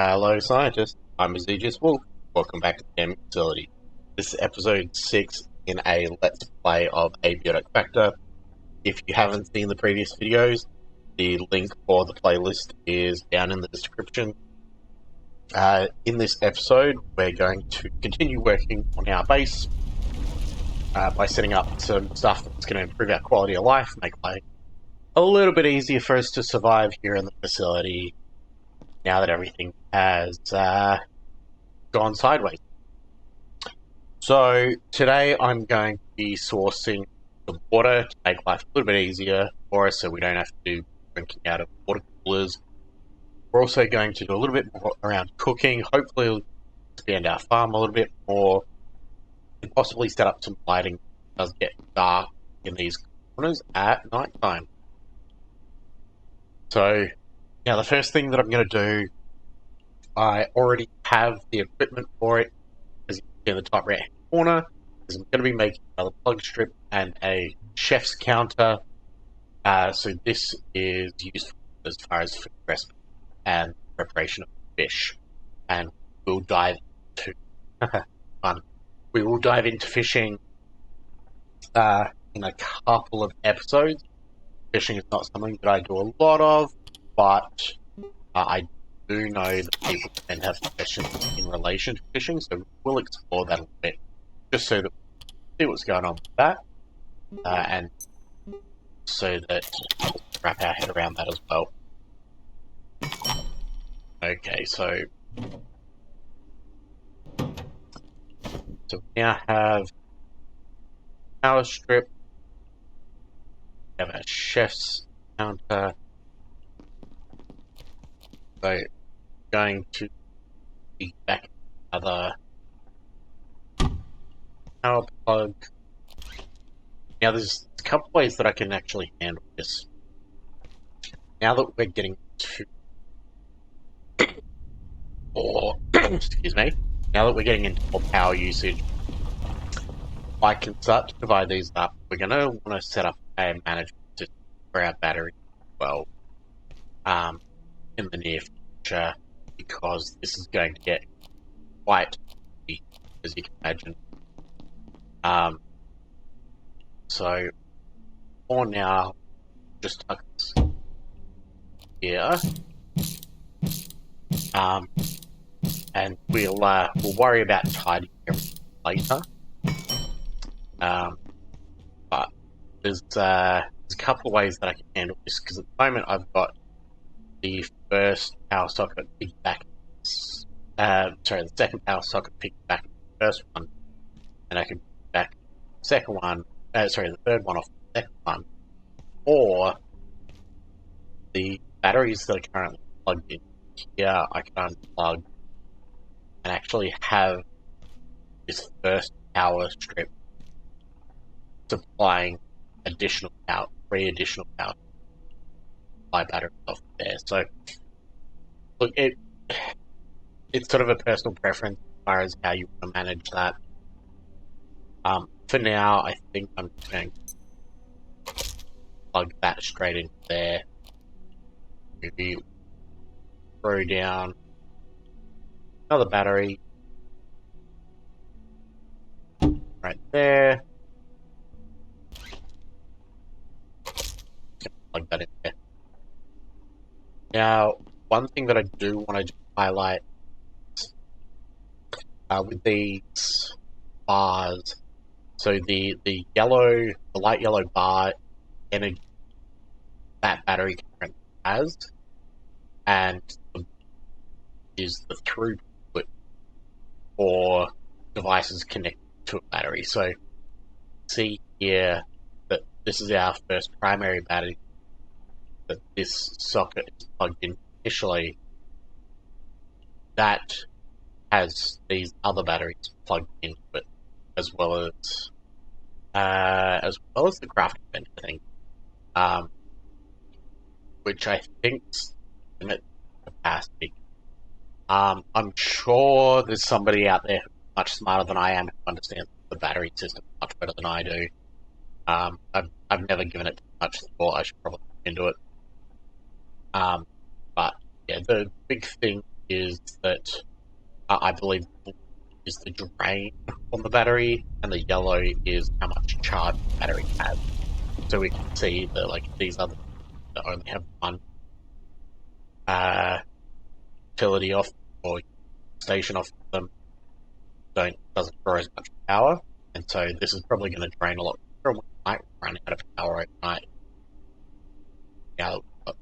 Hello, scientists. I'm Aegis Wolf. Welcome back to the gaming facility. This is episode 6 in a Let's Play of Abiotic Factor. If you haven't seen the previous videos, the link for the playlist is down in the description. In this episode, we're going to continue working on our base by setting up some stuff that's going to improve our quality of life, make life a little bit easier for us to survive here in the facility now that everything has gone sideways. So today I'm going to be sourcing the water to make life a little bit easier for us so we don't have to do drinking out of water coolers. We're also going to do a little bit more around cooking, hopefully expand our farm a little bit more, and possibly set up some lighting. It does get dark in these corners at night time. So now the first thing that I'm going to do, I already have the equipment for it, as you can see in the top right hand corner, is I'm going to be making another plug strip and a chef's counter. So this is useful as far as food recipe and preparation of fish. And we'll dive into fun. We will dive into fishing in a couple of episodes. Fishing is not something that I do a lot of, but I do know that people tend to have questions in relation to fishing, so we'll explore that a little bit, just so that we see what's going on with that, and so that we'll wrap our head around that as well. Okay, so we now have power strip, we have a chef's counter, so going to be back another power plug. Now there's a couple ways that I can actually handle this. Now that we're getting to excuse me, now that we're getting into more power usage, I can start to divide these up. We're going to want to set up a management system for our battery as well in the near future, because this is going to get quite busy, as you can imagine. So for now, just tuck this here, and we'll worry about tidying everything later. But there's a couple of ways that I can handle this, because at the moment I've got the first power socket piggyback. The second power socket piggyback the first one, and I can back the second one. The third one off the second one, or the batteries that are currently plugged in here I can unplug and actually have this first power strip supplying additional power, 3 additional power supply batteries off there. So look, it's sort of a personal preference as far as how you want to manage that. For now, I think I'm just going to plug that straight into there. Maybe throw down another battery right there. Plug that in there. Now, one thing that I do want to highlight with these bars, so the light yellow bar energy that battery currently has, and is the throughput for devices connected to a battery. So see here that this is our first primary battery that this socket is plugged in initially. That has these other batteries plugged into it, as well as the crafting bench, I think, which I think limits capacity. I'm sure there's somebody out there who's much smarter than I am who understands the battery system much better than I do. I've never given it much thought. I should probably look into it. But yeah, the big thing is that I believe blue is the drain on the battery, and the yellow is how much charge the battery has. So we can see that like these other that only have one utility off or station off them doesn't draw as much power, and so this is probably going to drain a lot quicker. We might run out of power overnight. Now that we've got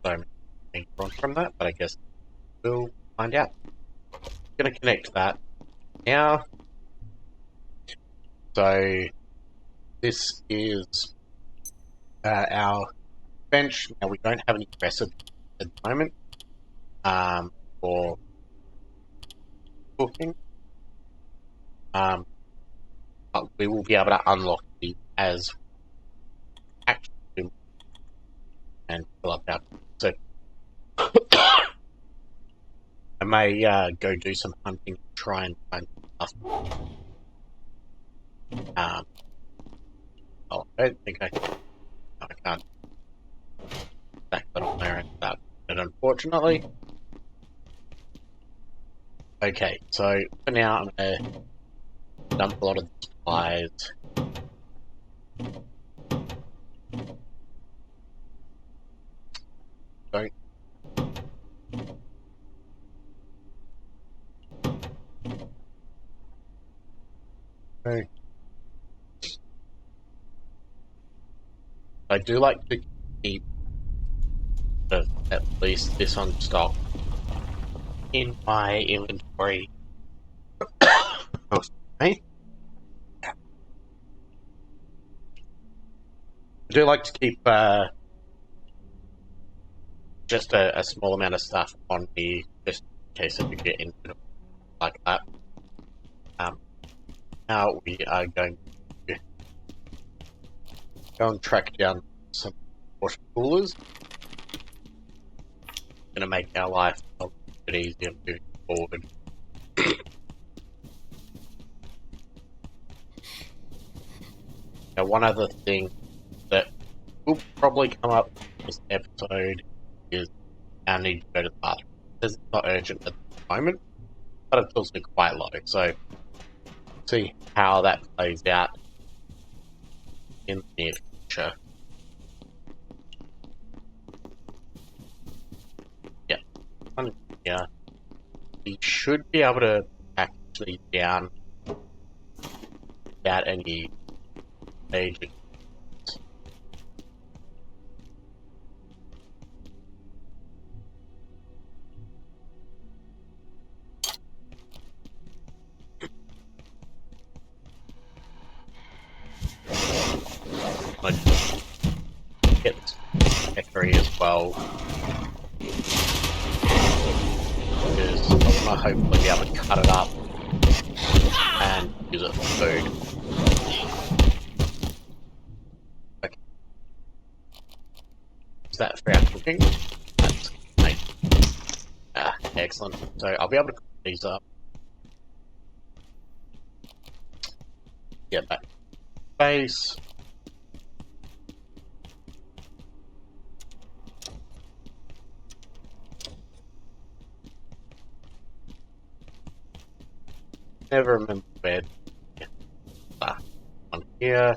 so many things drawn from that, but I guess we'll find out. I'm going to connect that now. So this is our bench. Now we don't have any recipes at the moment for cooking, but we will be able to unlock these as actually and fill up our. So I may go do some hunting, try and find stuff. Oh, I don't think I can. No, I can't stack that on there and that. But unfortunately. Okay, so for now I'm going to dump a lot of the supplies. Don't. Okay. I do like to keep at least this on stock in my inventory. Oh, sorry. I do like to keep just a small amount of stuff on me, just in case I do get into it like that. Now we are going to go and track down some water coolers. Going to make our life a little bit easier moving forward. Now, one other thing that will probably come up in this episode is our need to go to the bathroom. It's not urgent at the moment, but it's also quite low. So, see how that plays out in the near future. Yeah, yeah. We should be able to actually down without any major. Like, get this echoey as well, because I want to hopefully be able to cut it up and use it for food. Okay. Is that for our cooking? That's great. Excellent. So I'll be able to cook these up. Get back to base. Never remember where on here.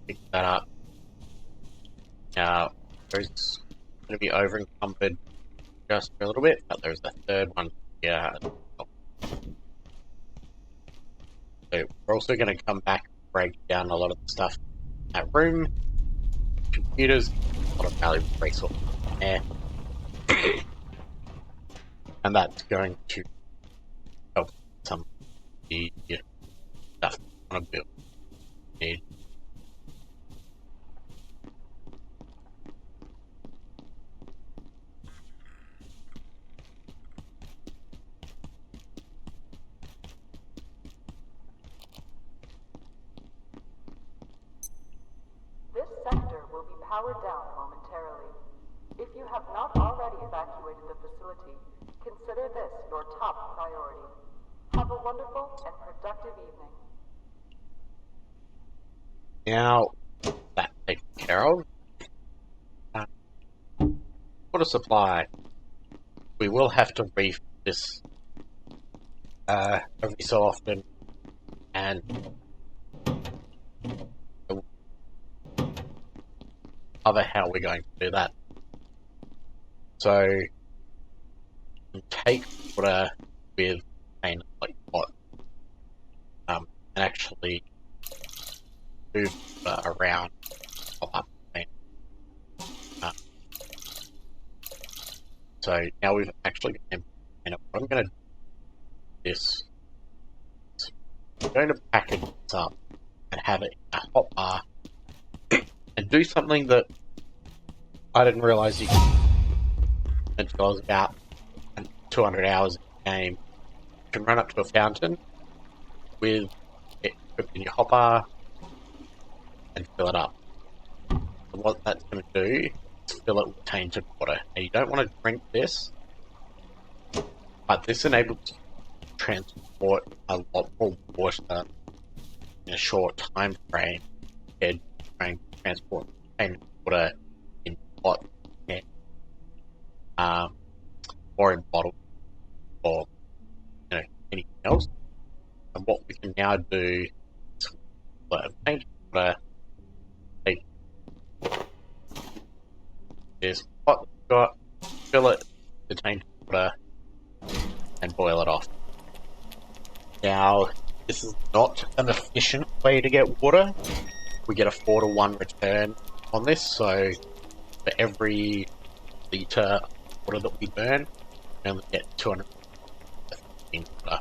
Pick that up. Now there's going to be over encumbered just for a little bit, but there's a third one here. So we're also going to come back and break down a lot of the stuff in that room. Computers, a lot of valuable resources there. And that's going to help some of the stuff we want to build. Need. This sector will be powered down momentarily. If you have not already evacuated the facility, consider this your top priority. Have a wonderful and productive evening. Now that's taken care of. What water supply. We will have to refill this every so often, and other how we're going to do that. So you take water with containers like pot, and actually move water around top up the container. So now we've actually got an empty container. What I'm going to do is I'm going to package this up and have it in a hot bar and do something that I didn't realize you could until I was about 200 hours in the game. You can run up to a fountain with it equipped in your hopper and fill it up. And what that's going to do is fill it with tainted water. Now you don't want to drink this, but this enables you to transport a lot more water in a short time frame compared to trying to transport tainted water in pot or in bottles or anything else. And what we can now do is tainted water, take this pot that we've got, fill it with tainted water, and boil it off. Now, this is not an efficient way to get water. We get a 4-to-1 return on this, so for every litre of water that we burn, we only get 215 water,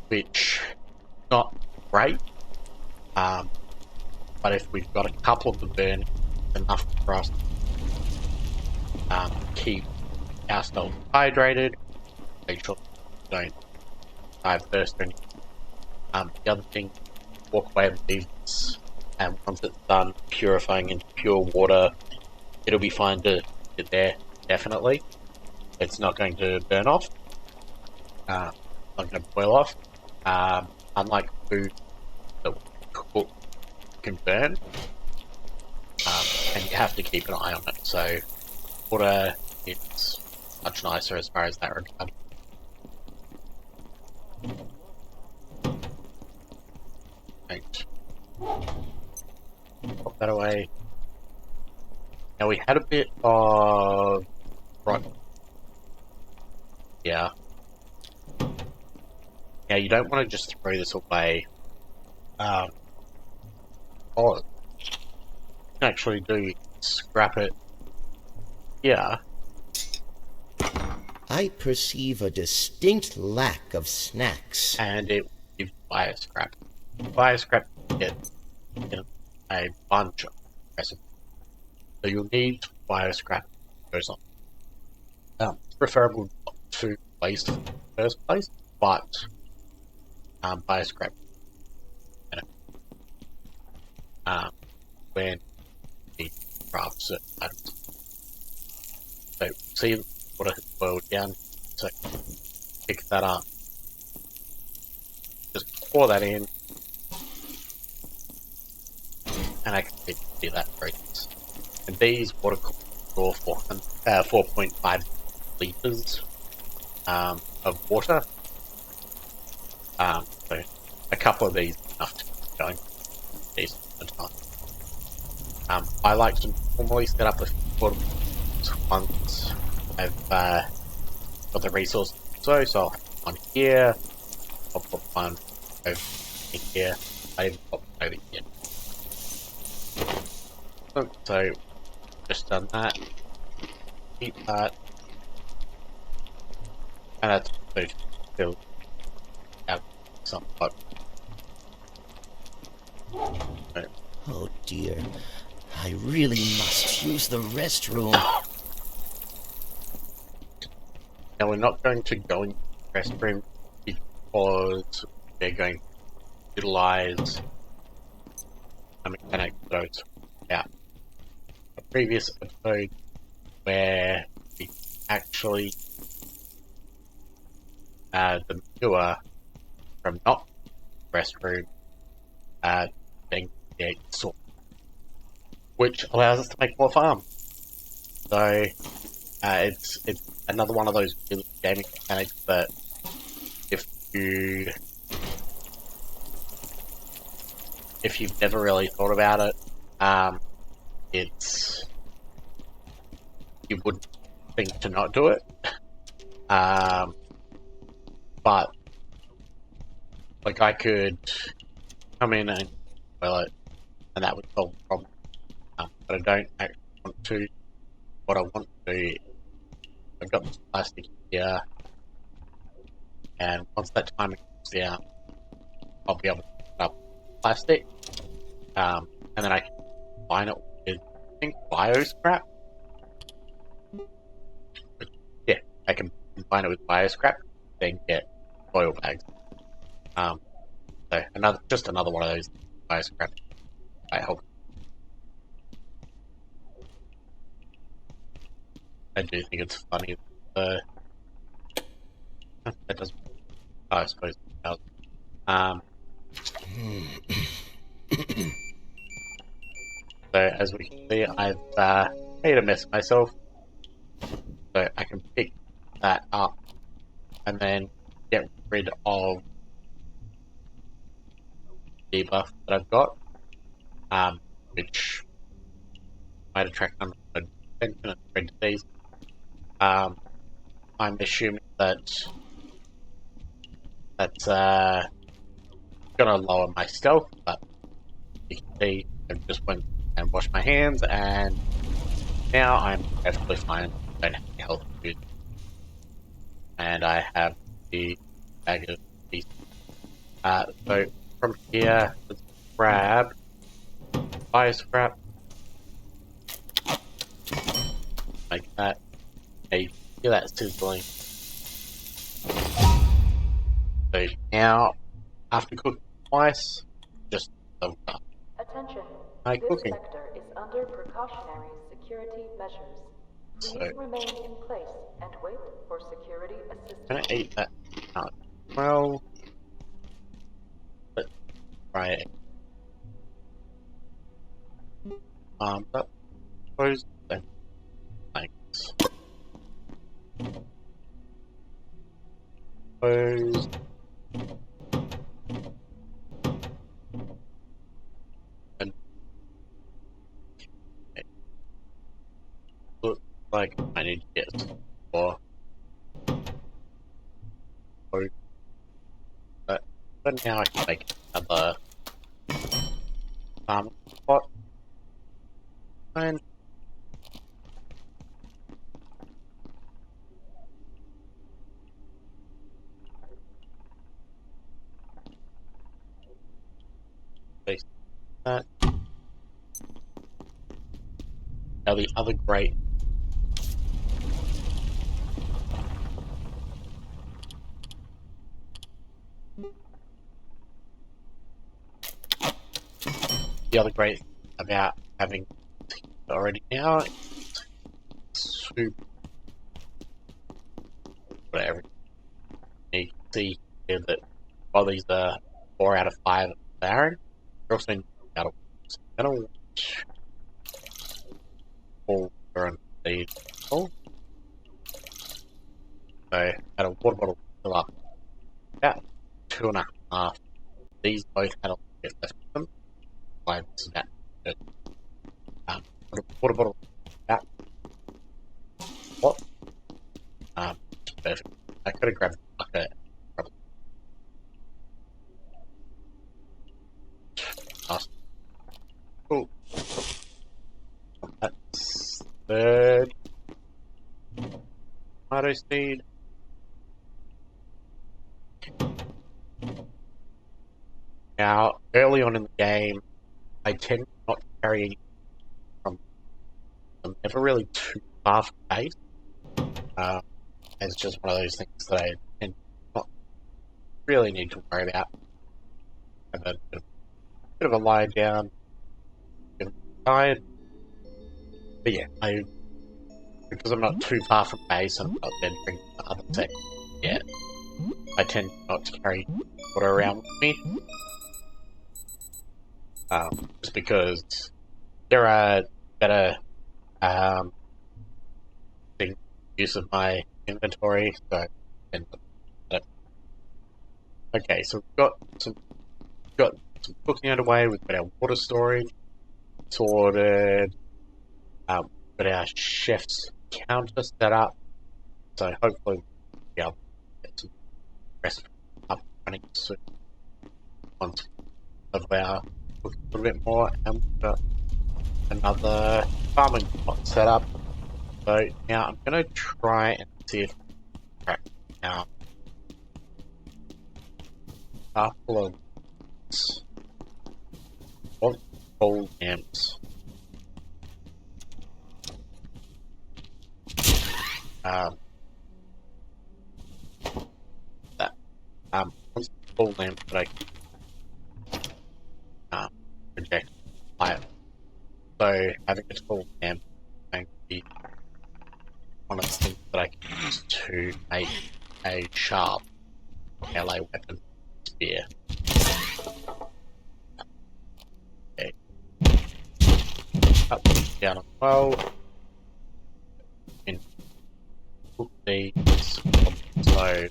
which is not great, but if we've got a couple of the burn, it's enough for us to keep ourselves hydrated, make sure we don't die of thirst or anything. The other thing, walk away and leave this, and once it's done purifying into pure water, it'll be fine to sit there, definitely. It's not going to burn off, not going to boil off. Unlike food that we cook can burn, and you have to keep an eye on it. So water is much nicer as far as that regard. Right. Pop that away. Now we had a bit of yeah. Now you don't want to just throw this away. Oh, you can actually do scrap it. Yeah. I perceive a distinct lack of snacks. And it will give fire scrap. Fire scrap you get a bunch of recipes. So you'll need fire scrap goes on. It's preferable not to waste in the first place, but fire scrap when you craft certain items. So see water has boiled down, so pick that up. Just pour that in, and I can see that process. And these water coolers draw 4.5 litres of water. So a couple of these is enough to keep going decent at a time. I like to normally set up a few water once I've got the resources. So I'll have one here, I'll put one over here, I even put one over here. So, just done that, keep that, and that's food filled out somewhat. So, Oh dear, I really must use the restroom. now we're not going to go into the restroom because they're going to utilize a mechanic that I was out a previous episode where we actually the manure from not the restroom being created soil, which allows us to make more farm. So it's another one of those really gaming mechanics that you if you've never really thought about it, it's you wouldn't think to not do it. But like I could come in and toilet, and that would solve the problem. But I don't actually want to. What I want to do, I've got this plastic here, and once that timer comes down, I'll be able to put up plastic, and then I can combine it with I think bio scrap. Yeah, I can combine it with bio scrap, then get oil bags. So another one of those bio scrap. I hope. I do think it's funny. That doesn't. I suppose it does. So as we can see, I've made a mess of myself. So I can pick that up and then get rid of the debuff that I've got, which might attract unwanted attention and spread disease. I'm assuming that that's going to lower my stealth, but you can see I just went and washed my hands, and now I'm perfectly fine. I don't have any health issues, and I have the bag of pieces. So from here, let's grab fire scrap, like that. Okay, you can hear that sizzling. So now, after cooking twice, just over. Attention. My This cooking. sector is under precautionary security measures. So Please remain in place and wait for security I'm assistance. gonna eat that out. Well, let's try it. But suppose then thanks. Suppose and it looks like I need to get some more food. But now I can make another farming spot and place that. Now the other great about having already now is soup whatever. You can see here that while these are 4 out of 5 Baron, they're also out of so I'm gonna watch all and these. Oh, so had a water bottle fill up about 2.5. These both had a little bit left of them. Why this is about it. Water bottle about what? Perfect. I could have grabbed a bucket. Probably. Awesome. Cool. That's third tomato seed. Now, early on in the game, I tend not to carry anything from. I'm never really too far from base. It's just one of those things that I tend not really need to worry about. Have a bit of a lie down, get tired. But yeah, because I'm not too far from base and I'm not venturing to other sectors yet, I tend not to carry water around with me. Just because there are better use of my inventory, so okay, so we've got some cooking underway, we've got our water storage sorted, we've got our chef's counter set up, so hopefully we'll be able to get some restaurant up and running soon once of our cooking a little bit more, and we've got another farming plot set up. So now I'm going to try and see if I can crack now couple of coal lamps. That once the coal lamp that I can project light. So having a coal lamp is going to be one of the things that I can use to make a sharp melee weapon spear. Okay. Up down as well. And cook these. So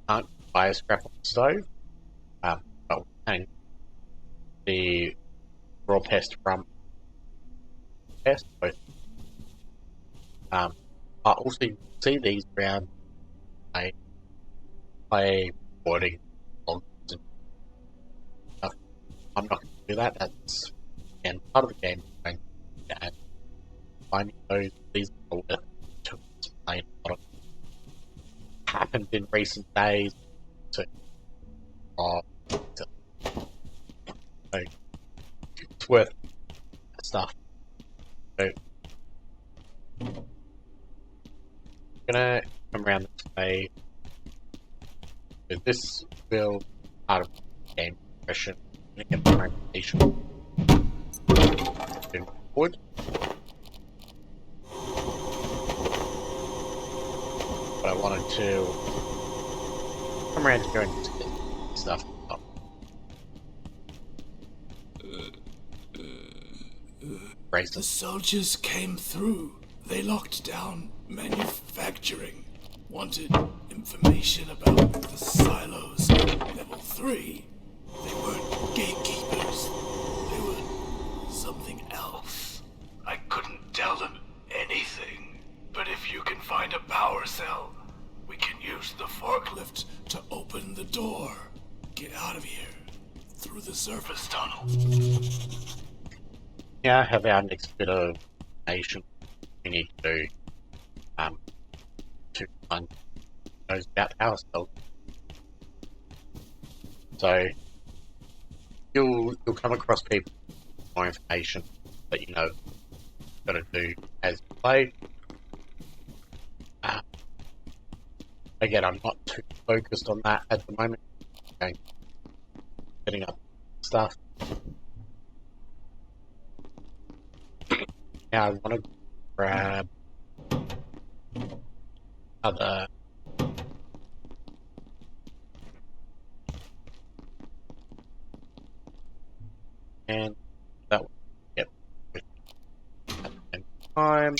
can't buy a scrap on the stove. But we can the raw pest from pest. Both. I also see these around by boarding logs and stuff. I'm not going to do that. That's again part of the game. And finding these are worth it to explain what happened in recent days. So, so it's worth that stuff. So I'm gonna come around this way. So this will part of the game progression. I'm gonna get my reputation forward. But I wanted to come around here and just get stuff up. The soldiers came through. They locked down manufacturing. Wanted information about the silos. Level 3. They weren't gatekeepers. They were something else. I couldn't tell them anything. But if you can find a power cell, we can use the forklift to open the door. Get out of here. Through the surface tunnel. Yeah, I have our next bit of information we need to find those about ourselves. So you'll come across people with more information that you know you've got to do as you play. Again, I'm not too focused on that at the moment. Okay. Setting up stuff. Now I want to grab other and that will get at the same time.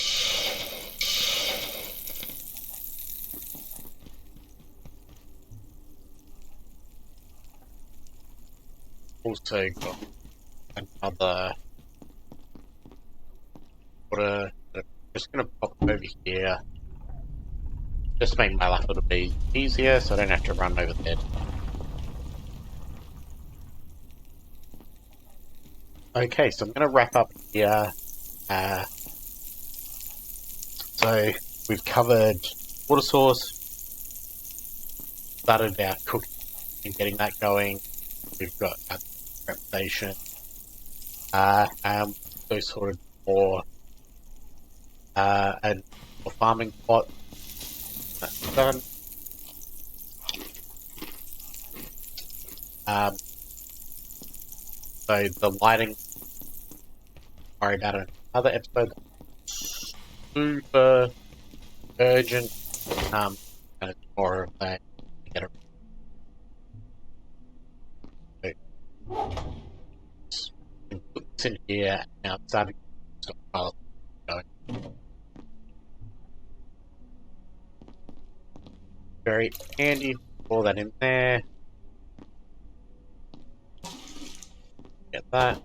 Also got another water. I'm just going to pop over here. Just to make my life a little bit easier so I don't have to run over there. Okay, so I'm going to wrap up here. So we've covered water source, started our cooking and getting that going. We've got our reputation, and those sort of more and more farming plot. That's done. So the lighting, worry about it in another episode. Super urgent. And it's more of a get a put this in here and now it's starting to stop going. very handy. Pour that in there. Get that.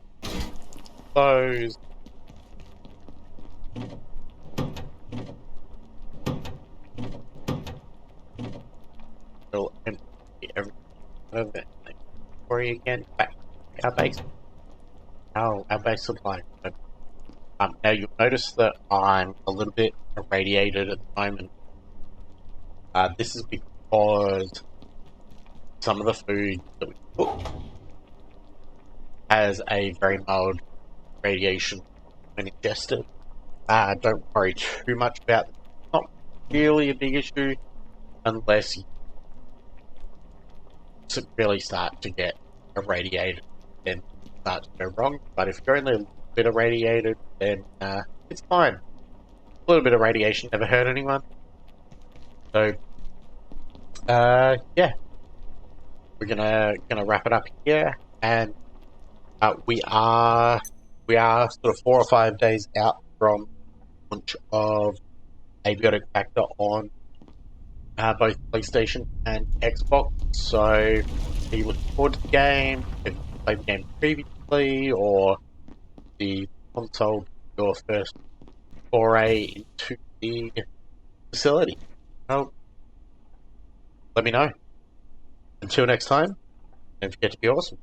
Those. We'll empty everything out of it. Worry again. Back. Our base. Our base supply. Now you'll notice that I'm a little bit irradiated at the moment. This is because some of the food that we cook has a very mild radiation when ingested. Don't worry too much about it. It's not really a big issue unless you really start to get irradiated, then it starts to go wrong. But if you're only a little bit irradiated, then it's fine. A little bit of radiation never hurt anyone. So, yeah, we're gonna wrap it up here, and we are sort of 4 or 5 days out from launch of Abiotic Factor on both PlayStation and Xbox. So, are you looking forward to the game? Have you played the game previously, or the console your first foray into the facility? Well, let me know. Until next time, don't forget to be awesome.